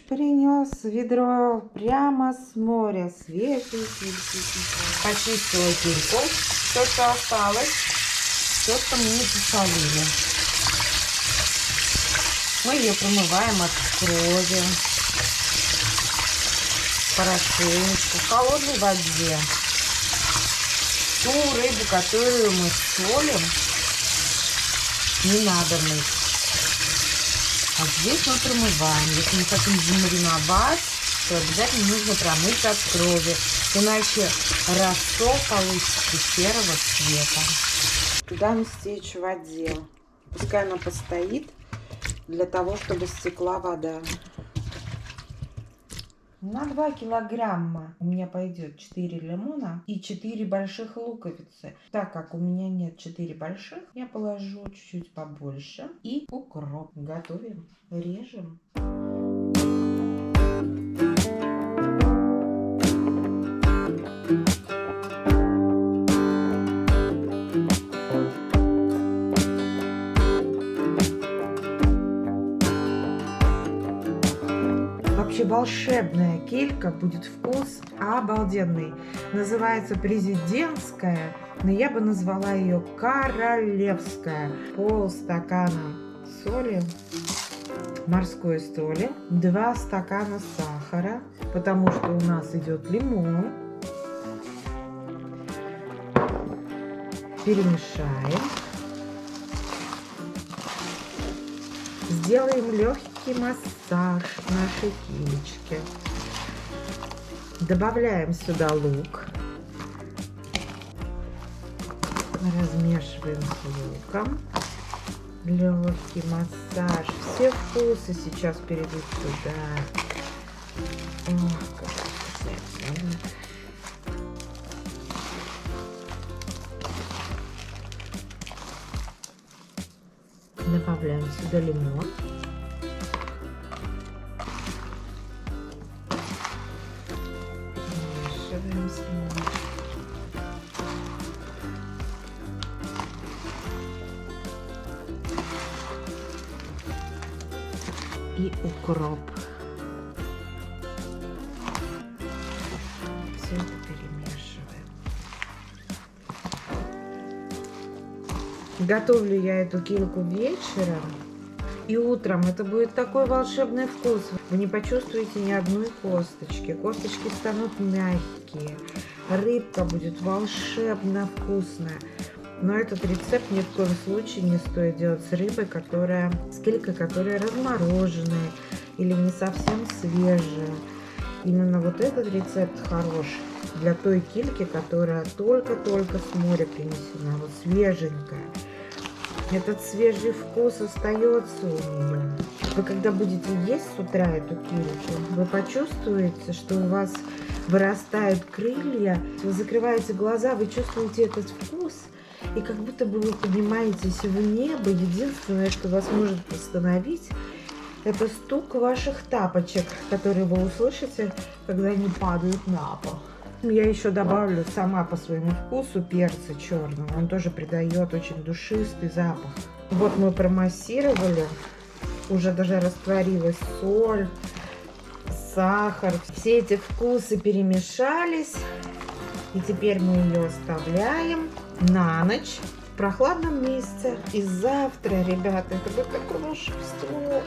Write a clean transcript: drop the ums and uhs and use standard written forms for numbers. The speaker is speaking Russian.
принес ведро прямо с моря. Свежий. Почистила кильку. То, что осталось. То, что мы не посолили. Мы ее промываем от крови. Хорошенечко. В холодной воде. Ту рыбу, которую мы солим, не надо мыть. А здесь мы промываем. Если мы хотим замариновать, то обязательно нужно промыть от крови. Иначе рассол получится серого цвета. Дам стечь в воде. Пускай она постоит для того, чтобы стекла вода. На 2 килограмма у меня пойдет 4 лимона и 4 больших луковицы. Так как у меня нет 4 больших, я положу чуть-чуть побольше. И укроп. Готовим. Режем. Вообще волшебная килька, будет вкус обалденный. Называется президентская, но я бы назвала ее королевская. Полстакана соли, морской соли, 2 стакана сахара, потому что у нас идет лимон. Перемешаем. Сделаем легкий массаж нашей килечки. Добавляем сюда лук. Размешиваем с луком. Легкий массаж. Все вкусы сейчас перейдут сюда. Ох, как вкусно. Добавляем сюда лимон. Смешиваем с лимоном. И укроп. Все это перемешиваем. Готовлю я эту кильку вечером и утром. Это будет такой волшебный вкус. Вы не почувствуете ни одной косточки. Косточки станут мягкие. Рыбка будет волшебно вкусная. Но этот рецепт ни в коем случае не стоит делать с рыбой, с килькой, которая размороженная или не совсем свежая. Именно вот этот рецепт хорош для той кильки, которая только-только с моря принесена, вот свеженькая. Этот свежий вкус остается у нее. Вы когда будете есть с утра эту кильку, вы почувствуете, что у вас вырастают крылья, вы закрываете глаза, вы чувствуете этот вкус, и как будто бы вы поднимаетесь в небо. Единственное, что вас может остановить, это стук ваших тапочек, которые вы услышите, когда они падают на пол. Я еще добавлю сама по своему вкусу перца черного. Он тоже придает очень душистый запах. Вот мы промассировали. Уже даже растворилась соль, сахар. Все эти вкусы перемешались. И теперь мы ее оставляем на ночь в прохладном месте. И завтра, ребята, это будет такое волшебство.